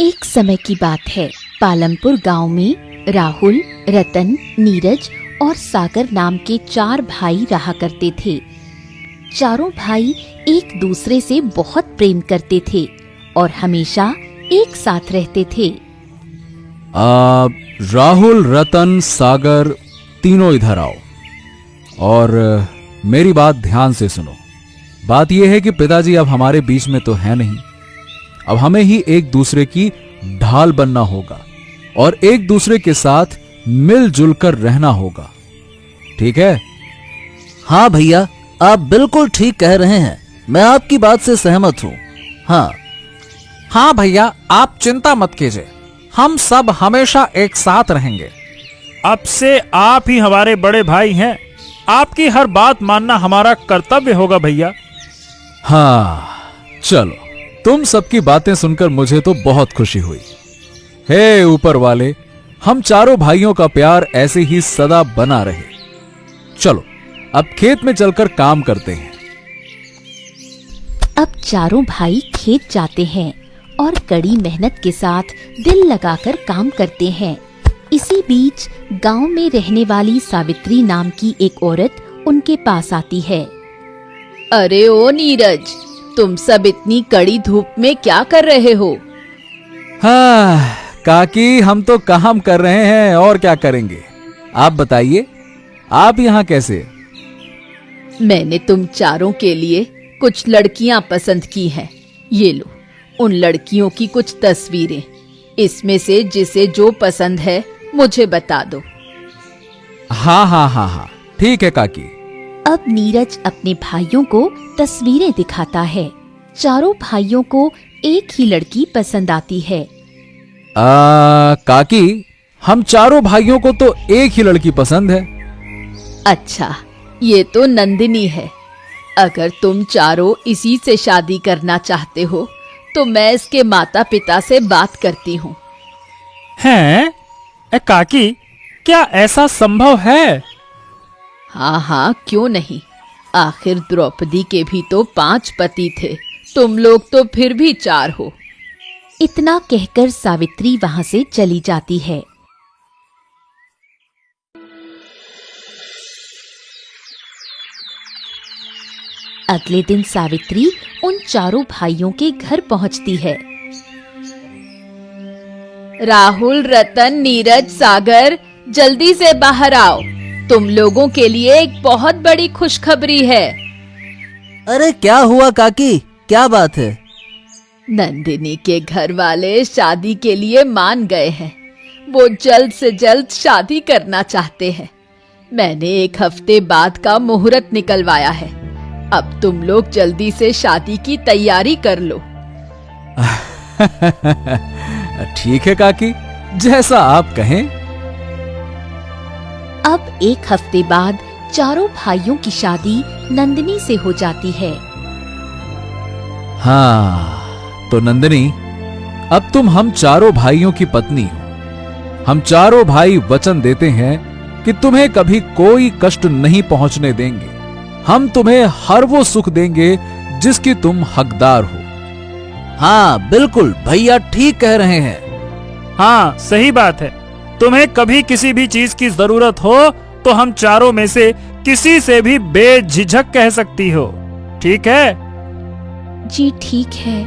एक समय की बात है। पालमपुर गांव में राहुल, रतन, नीरज और सागर नाम के 4 भाई रहा करते थे। चारों भाई एक दूसरे से बहुत प्रेम करते थे और हमेशा एक साथ रहते थे। राहुल, रतन, सागर, तीनों इधर आओ और मेरी बात ध्यान से सुनो। बात यह है कि पिताजी अब हमारे बीच में तो है नहीं। अब हमें ही एक दूसरे की ढाल बनना होगा और एक दूसरे के साथ मिलजुल कर रहना होगा, ठीक है? हाँ भैया, आप बिल्कुल ठीक कह रहे हैं। मैं आपकी बात से सहमत हूँ। हाँ भैया, आप चिंता मत कीजिए, हम सब हमेशा एक साथ रहेंगे। अब से आप ही हमारे बड़े भाई हैं, आपकी हर बात मानना हमारा कर्तव्य होगा भैया। हाँ, चलो, तुम सबकी बातें सुनकर मुझे तो बहुत खुशी हुई। हे ऊपर वाले, हम चारों भाइयों का प्यार ऐसे ही सदा बना रहे। चलो अब खेत में चलकर काम करते हैं। अब चारों भाई खेत जाते हैं और कड़ी मेहनत के साथ दिल लगाकर काम करते हैं। इसी बीच गांव में रहने वाली सावित्री नाम की एक औरत उनके पास आती है। अरे ओ नीरज, तुम सब इतनी कड़ी धूप में क्या कर रहे हो? हाँ काकी, हम तो काम कर रहे हैं और क्या करेंगे। आप बताइए, आप यहाँ कैसे? मैंने तुम चारों के लिए कुछ लड़कियां पसंद की हैं। ये लो, उन लड़कियों की कुछ तस्वीरें। इसमें से जिसे जो पसंद है मुझे बता दो। हाँ, ठीक है काकी। अब नीरज अपने भाइयों को तस्वीरें दिखाता है। चारों भाइयों को एक ही लड़की पसंद आती है। काकी, हम चारों भाइयों को तो एक ही लड़की पसंद है। अच्छा, ये तो नंदिनी है। अगर तुम चारों इसी से शादी करना चाहते हो तो मैं इसके माता पिता से बात करती हूँ। हैं? काकी, क्या ऐसा संभव है? हाँ, क्यों नहीं। आखिर द्रौपदी के भी तो 5 पति थे, तुम लोग तो फिर भी 4 हो। इतना कहकर सावित्री वहां से चली जाती है। अगले दिन सावित्री उन चारों भाइयों के घर पहुंचती है। राहुल, रतन, नीरज, सागर, जल्दी से बाहर आओ। तुम लोगों के लिए एक बहुत बड़ी खुशखबरी है। अरे क्या हुआ काकी, क्या बात है? नंदिनी के घर वाले शादी के लिए मान गए हैं। वो जल्द से जल्द शादी करना चाहते हैं। मैंने 1 हफ्ते बाद का मुहूर्त निकलवाया है। अब तुम लोग जल्दी से शादी की तैयारी कर लो। ठीक है काकी, जैसा आप कहें। अब 1 हफ्ते बाद चारों भाइयों की शादी नंदिनी से हो जाती है। हाँ तो नंदिनी, अब तुम हम चारों भाइयों की पत्नी हो। हम चारों भाई वचन देते हैं कि तुम्हें कभी कोई कष्ट नहीं पहुंचने देंगे। हम तुम्हें हर वो सुख देंगे जिसकी तुम हकदार हो। हाँ बिल्कुल, भैया ठीक कह रहे हैं। हाँ, सही बात है। तुम्हें कभी किसी भी चीज की जरूरत हो तो हम चारों में से किसी से भी बेझिझक कह सकती हो, ठीक है? जी ठीक है।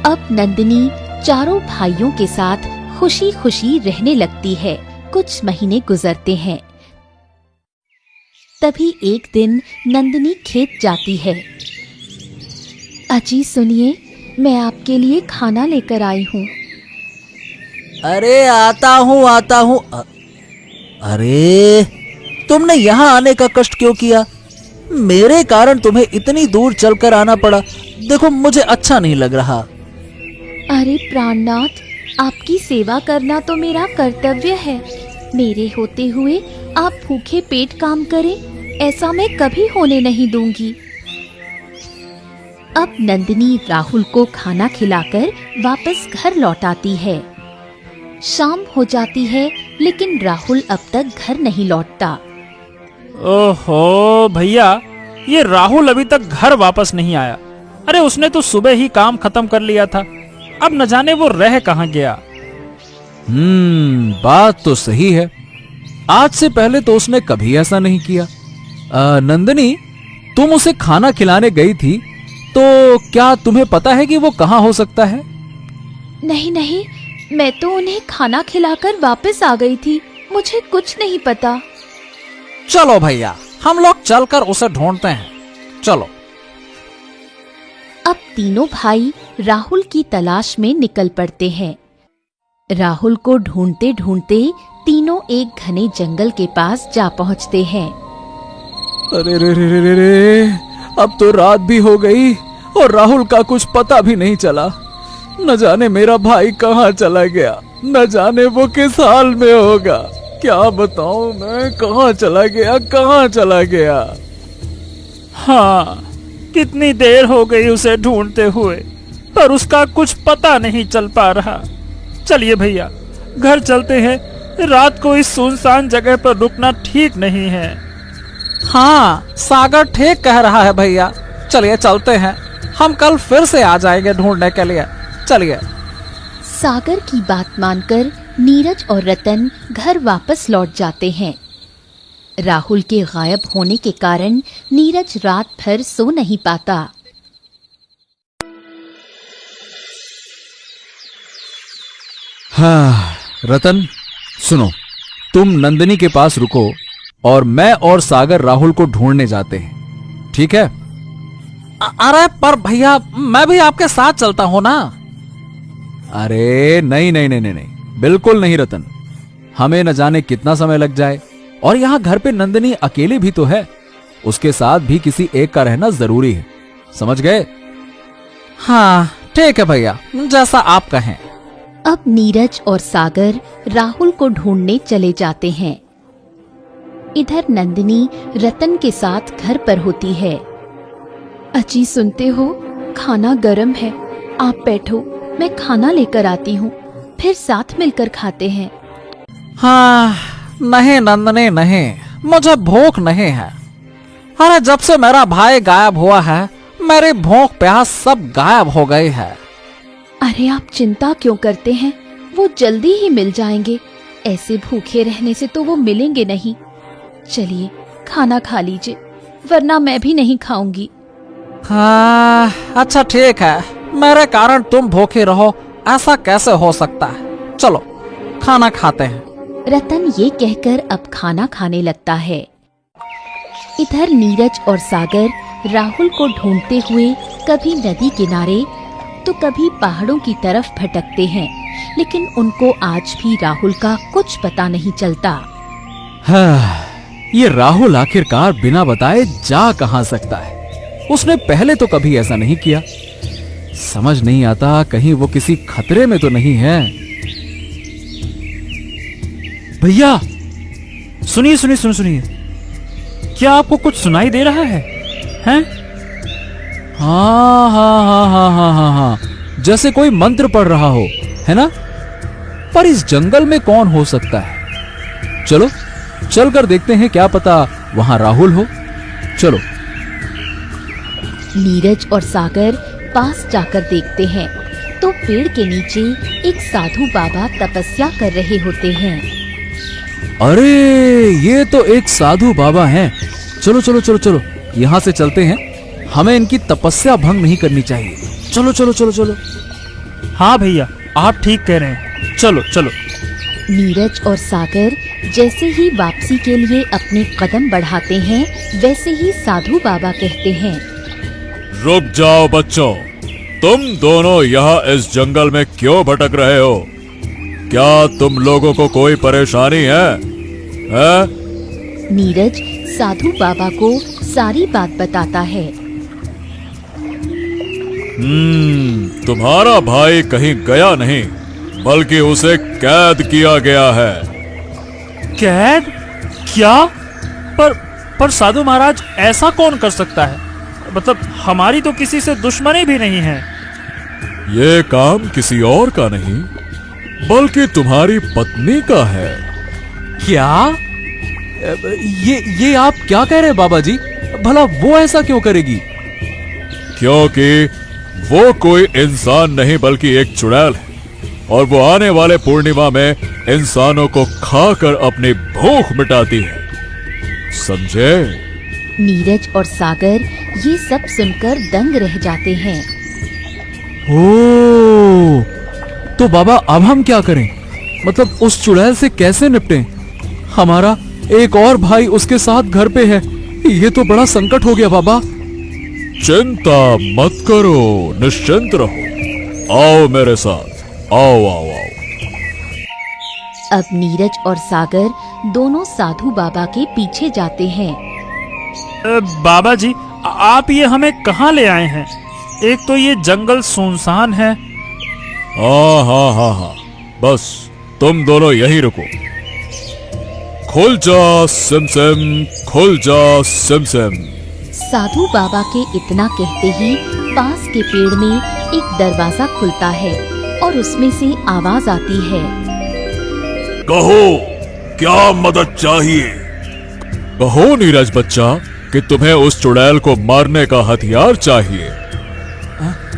अब नंदिनी चारों भाइयों के साथ खुशी खुशी रहने लगती है। कुछ महीने गुजरते हैं। तभी एक दिन नंदिनी खेत जाती है। अजी सुनिए, मैं आपके लिए खाना लेकर आई हूँ। अरे आता हूँ। अरे तुमने यहाँ आने का कष्ट क्यों किया? मेरे कारण तुम्हें इतनी दूर चलकर आना पड़ा। देखो, मुझे अच्छा नहीं लग रहा। अरे प्राणनाथ, आपकी सेवा करना तो मेरा कर्तव्य है। मेरे होते हुए आप भूखे पेट काम करें, ऐसा मैं कभी होने नहीं दूंगी। अब नंदिनी राहुल को खाना खिलाकर वापस घर लौट आती है। शाम हो जाती है लेकिन राहुल अब तक घर नहीं लौटता। ओहो भैया, ये राहुल अभी तक घर वापस नहीं आया। अरे उसने तो सुबह ही काम खत्म कर लिया था। अब न जाने वो रह कहाँ गया। बात तो सही है। आज से पहले तो उसने कभी ऐसा नहीं किया। नंदिनी, तुम उसे खाना खिलाने गई थी, तो क्या तुम्हें पता है कि वो कहाँ हो सकता है? नहीं नहीं, मैं तो उन्हें खाना खिलाकर वापस आ गई थी, मुझे कुछ नहीं पता। चलो भैया, हम लोग चलकर उसे ढूंढते हैं, चलो। अब तीनों भाई राहुल की तलाश में निकल पड़ते हैं। राहुल को ढूंढते ढूंढते तीनों एक घने जंगल के पास जा पहुंचते हैं। अरे रे रे रे रे रे, अब तो रात भी हो गई और राहुल का कुछ पता भी नहीं चला। न जाने मेरा भाई कहाँ चला गया, न जाने वो किस हाल में होगा। क्या बताऊं मैं, कहाँ चला गया। हाँ, कितनी देर हो गई उसे ढूंढते हुए, पर उसका कुछ पता नहीं चल पा रहा। चलिए भैया, घर चलते हैं, रात को इस सुनसान जगह पर रुकना ठीक नहीं है। हाँ, सागर ठीक कह रहा है भैया, चलिए चलते हैं, हम कल फिर से आ जाएंगे ढूंढने के लिए, चलिए। सागर की बात मानकर नीरज और रतन घर वापस लौट जाते हैं। राहुल के गायब होने के कारण नीरज रात भर सो नहीं पाता। हाँ, रतन सुनो, तुम नंदिनी के पास रुको और मैं और सागर राहुल को ढूंढने जाते हैं, ठीक है? अरे पर भैया, मैं भी आपके साथ चलता हूँ ना। अरे नहीं नहीं नहीं नहीं नहीं, बिल्कुल नहीं रतन, हमें न जाने कितना समय लग जाए, और यहाँ घर पे नंदिनी अकेले भी तो है, उसके साथ भी किसी एक का रहना जरूरी है, समझ गए? हाँ ठीक है भैया, जैसा आप कहें। अब नीरज और सागर राहुल को ढूंढने चले जाते हैं। इधर नंदिनी रतन के साथ घर पर होती है। अजी सुनते हो, खाना गरम है, आप बैठो, मैं खाना लेकर आती हूँ, फिर साथ मिलकर खाते हैं। हाँ नहीं नंदनी नहीं, मुझे भूख नहीं है। अरे जब से मेरा भाई गायब हुआ है, मेरी भूख प्यास सब गायब हो गई है। अरे आप चिंता क्यों करते हैं, वो जल्दी ही मिल जाएंगे, ऐसे भूखे रहने से तो वो मिलेंगे नहीं। चलिए खाना खा लीजिए, वरना मैं भी नहीं खाऊंगी। हाँ अच्छा ठीक है, मेरे कारण तुम भूखे रहो, ऐसा कैसे हो सकता है, चलो खाना खाते हैं। रतन ये कहकर अब खाना खाने लगता है। इधर नीरज और सागर राहुल को ढूंढते हुए कभी नदी किनारे तो कभी पहाड़ों की तरफ भटकते हैं, लेकिन उनको आज भी राहुल का कुछ पता नहीं चलता। हाँ, ये राहुल आखिरकार बिना बताए जा कहां सकता है? उसने पहले तो कभी ऐसा नहीं किया। समझ नहीं आता कहीं वो किसी खतरे में तो नहीं है। भैया सुनिए सुनिए सुनिए सुनिए, क्या आपको कुछ सुनाई दे रहा है? हैं? हाँ हाँ हाँ हाँ हाँ हाँ हाँ, जैसे कोई मंत्र पढ़ रहा हो, है ना? पर इस जंगल में कौन हो सकता है? चलो चल कर देखते हैं, क्या पता वहां राहुल हो। चलो। नीरज और सागर पास जाकर देखते हैं तो पेड़ के नीचे एक साधु बाबा तपस्या कर रहे होते हैं। अरे ये तो एक साधु बाबा हैं। चलो चलो चलो चलो, यहाँ से चलते हैं, हमें इनकी तपस्या भंग नहीं करनी चाहिए। चलो चलो चलो चलो। हाँ भैया, आप ठीक कह रहे हैं, चलो चलो। नीरज और सागर जैसे ही वापसी के लिए अपने कदम बढ़ाते हैं, वैसे ही साधु बाबा कहते हैं, रुक जाओ बच्चों, तुम दोनों यहाँ इस जंगल में क्यों भटक रहे हो? क्या तुम लोगों को कोई परेशानी है? नीरज साधु बाबा को सारी बात बताता है। तुम्हारा भाई कहीं गया नहीं, बल्कि उसे कैद किया गया है। कैद? क्या? पर साधु महाराज, ऐसा कौन कर सकता है? मतलब हमारी तो किसी से दुश्मनी भी नहीं है। ये काम किसी और का नहीं, बल्कि तुम्हारी पत्नी का है। क्या? ये आप क्या कह रहे हैं बाबा जी? भला वो ऐसा क्यों करेगी? क्योंकि वो कोई इंसान नहीं बल्कि एक चुड़ैल है, और वो आने वाले पूर्णिमा में इंसानों को खाकर अपनी भूख मिटाती है, समझे? नीरज और सागर ये सब सुनकर दंग रह जाते हैं। ओ, तो बाबा अब हम क्या करें? मतलब उस चुड़ैल से कैसे निपटें? हमारा एक और भाई उसके साथ घर पे है, ये तो बड़ा संकट हो गया बाबा। चिंता मत करो, निश्चिंत रहो। आओ मेरे साथ, आओ आओ आओ। अब नीरज और सागर दोनों साधु बाबा के पीछे जाते हैं। बाबा जी, आप ये हमें कहाँ ले आए हैं? एक तो ये जंगल सुनसान है। हाँ हाँ हाँ हाँ, बस तुम दोनों यहीं रुको। खुल जा सिमसिम, खुल जा सिमसिम। साधु बाबा के इतना कहते ही पास के पेड़ में एक दरवाजा खुलता है और उसमें से आवाज आती है। कहो, क्या मदद चाहिए? कहो नीरज बच्चा कि तुम्हें उस चुड़ैल को मारने का हथियार चाहिए।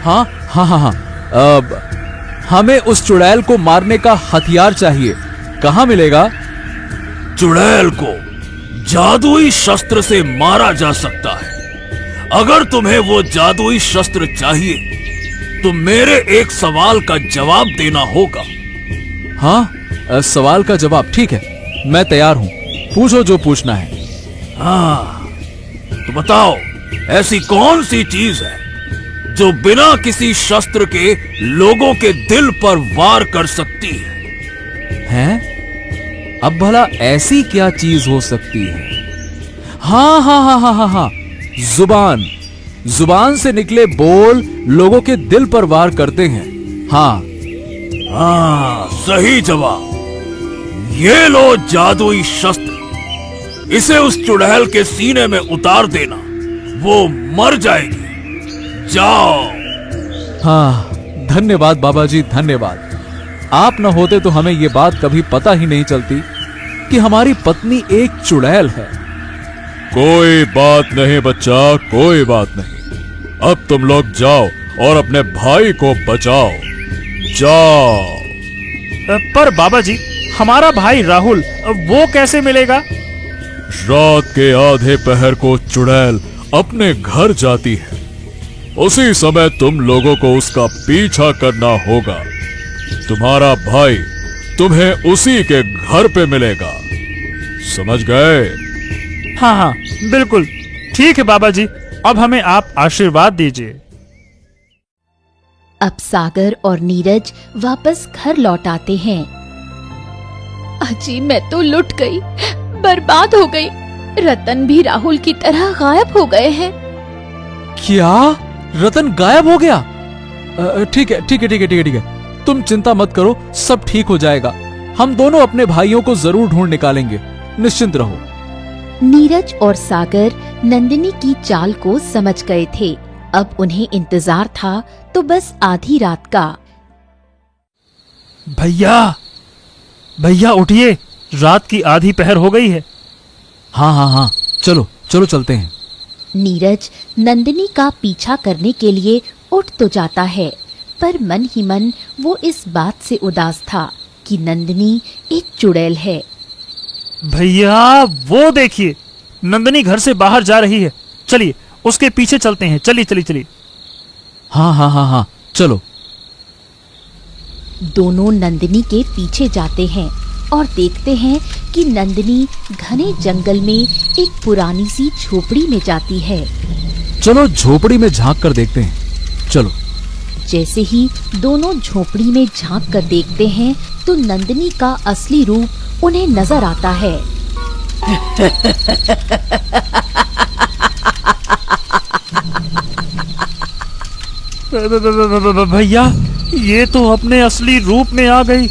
हाँ हाँ हाँ हाँ, अब हमें उस चुड़ैल को मारने का हथियार चाहिए, कहाँ मिलेगा? चुड़ैल को जादुई शस्त्र से मारा जा सकता है। अगर तुम्हें वो जादुई शस्त्र चाहिए तो मेरे एक सवाल का जवाब देना होगा। हाँ, सवाल का जवाब, ठीक है, मैं तैयार हूँ, पूछो जो पूछना है। हाँ, तो बताओ ऐसी कौन सी चीज है जो बिना किसी शस्त्र के लोगों के दिल पर वार कर सकती है? हैं? अब भला ऐसी क्या चीज हो सकती है? हाँ हाँ हाँ हाँ हाँ हाँ, जुबान। जुबान से निकले बोल लोगों के दिल पर वार करते हैं। हाँ हाँ, सही जवाब। ये लो जादुई शस्त्र, इसे उस चुड़ैल के सीने में उतार देना, वो मर जाएगी। जाओ। हाँ, धन्यवाद बाबा जी, धन्यवाद। आप न होते तो हमें ये बात कभी पता ही नहीं चलती कि हमारी पत्नी एक चुड़ैल है। कोई बात नहीं बच्चा, कोई बात नहीं। अब तुम लोग जाओ और अपने भाई को बचाओ, जाओ। पर बाबा जी, हमारा भाई राहुल, वो कैसे मिलेगा? रात के आधे पहर को चुड़ैल अपने घर जाती है, उसी समय तुम लोगों को उसका पीछा करना होगा। तुम्हारा भाई तुम्हें उसी के घर पे मिलेगा, समझ गए? हाँ हाँ, बिल्कुल ठीक है बाबा जी, अब हमें आप आशीर्वाद दीजिए। अब सागर और नीरज वापस घर लौट आते हैं। अजी, मैं तो लुट गई, बर्बाद हो गई। रतन भी राहुल की तरह गायब हो गए हैं। क्या? रतन गायब हो गया? ठीक है ठीक है ठीक है ठीक है ठीक है, तुम चिंता मत करो, सब ठीक हो जाएगा। हम दोनों अपने भाइयों को जरूर ढूंढ निकालेंगे, निश्चिंत रहो। नीरज और सागर नंदिनी की चाल को समझ गए थे। अब उन्हें इंतजार था तो बस आधी रात का। भैया, भैया उठिए, रात की आधी पहर हो गई है। हाँ हाँ हाँ, चलो चलो चलते हैं। नीरज नंदिनी का पीछा करने के लिए उठ तो जाता है, पर मन ही मन वो इस बात से उदास था कि नंदिनी एक चुड़ैल है। भैया वो देखिए, नंदिनी घर से बाहर जा रही है, चलिए उसके पीछे चलते हैं। चलिए चलिए चलिए। हाँ हाँ हाँ हाँ, चलो। दोनों नंदिनी के पीछे जाते हैं और देखते हैं कि नंदिनी घने जंगल में एक पुरानी सी झोपड़ी में जाती है। चलो झोपड़ी में झांक कर देखते हैं, चलो। जैसे ही दोनों झोपड़ी में झांक कर देखते हैं तो नंदिनी का असली रूप उन्हें नजर आता है। भैया, ये तो अपने असली रूप में आ गई।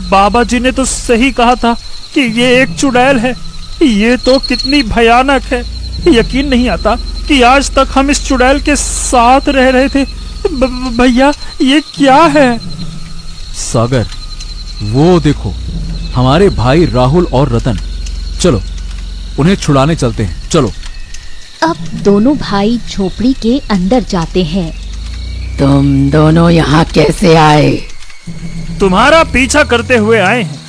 बाबा जी ने तो सही कहा था कि ये एक चुड़ैल है। ये तो कितनी भयानक है। यकीन नहीं आता कि आज तक हम इस चुड़ैल के साथ रह रहे थे। भैया, ये क्या है? सागर, वो देखो, हमारे भाई राहुल और रतन। चलो उन्हें छुड़ाने चलते हैं, चलो। अब दोनों भाई झोपड़ी के अंदर जाते हैं। तुम दोनों यहाँ कैसे आए? तुम्हारा पीछा करते हुए आए हैं।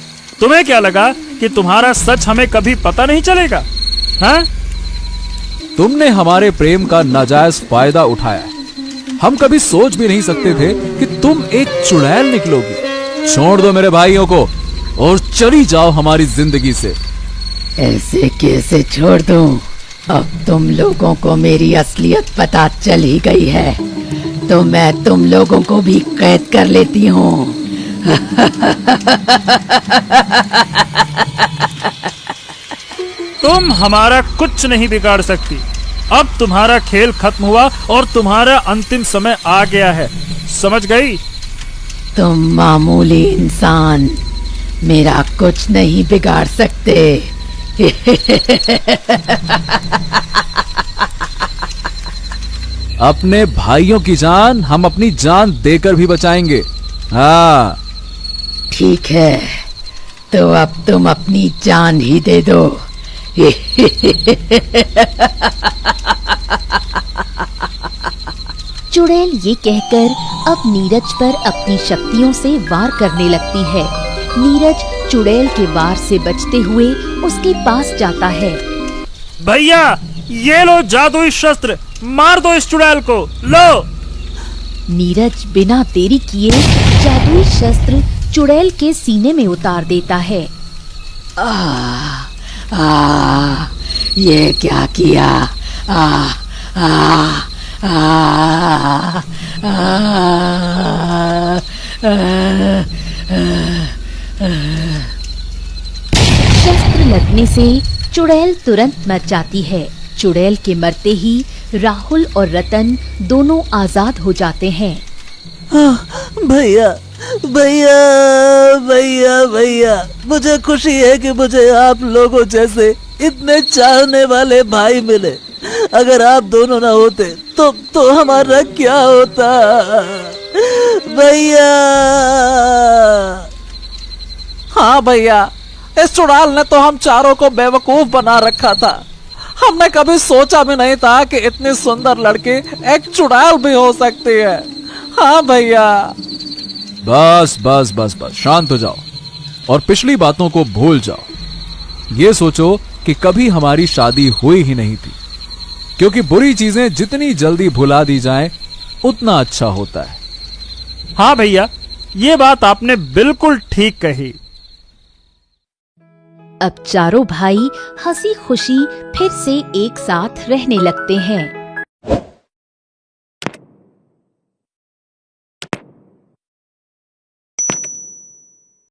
तुम्हें क्या लगा कि तुम्हारा सच हमें कभी पता नहीं चलेगा? हाँ? तुमने हमारे प्रेम का नाजायज फायदा उठाया। हम कभी सोच भी नहीं सकते थे कि तुम एक चुड़ैल निकलोगी। छोड़ दो मेरे भाइयों को और चली जाओ हमारी जिंदगी से। ऐसे कैसे छोड़ दूं? अब तुम लोगों को मेरी असलियत पता चल ही गई है, तो मैं तुम लोगों को भी कैद कर लेती हूँ। तुम हमारा कुछ नहीं बिगाड़ सकती। अब तुम्हारा खेल खत्म हुआ और तुम्हारा अंतिम समय आ गया है। समझ गई? तुम मामूली इंसान मेरा कुछ नहीं बिगाड़ सकते। अपने भाइयों की जान हम अपनी जान देकर भी बचाएंगे। हाँ, ठीक है, तो अब तुम अपनी जान ही दे दो। चुड़ैल ये कहकर अब नीरज पर अपनी शक्तियों से वार करने लगती है। नीरज चुड़ैल के वार से बचते हुए उसके पास जाता है। भैया, ये लो जादुई शस्त्र, मार दो इस चुड़ैल को। लो। नीरज बिना देरी किए जादुई शस्त्र चुड़ैल के सीने में उतार देता है। ये क्या किया? शस्त्र लगने से चुड़ैल तुरंत मर जाती है। चुड़ैल के मरते ही राहुल और रतन दोनों आजाद हो जाते हैं। भैया भैया भैया भैया, मुझे खुशी है कि मुझे आप लोगों जैसे इतने चाहने वाले भाई मिले। अगर आप दोनों ना होते तो हमारा क्या होता? भैया। हाँ भैया, इस चुड़ैल ने तो हम चारों को बेवकूफ बना रखा था। हमने कभी सोचा भी नहीं था कि इतनी सुंदर लड़की एक चुड़ैल भी हो सकती है। हाँ भैया। बस बस बस बस, शांत हो जाओ और पिछली बातों को भूल जाओ। ये सोचो कि कभी हमारी शादी हुई ही नहीं थी, क्योंकि बुरी चीजें जितनी जल्दी भुला दी जाएं, उतना अच्छा होता है। हाँ भैया, ये बात आपने बिल्कुल ठीक कही। अब चारों भाई हंसी खुशी फिर से एक साथ रहने लगते हैं।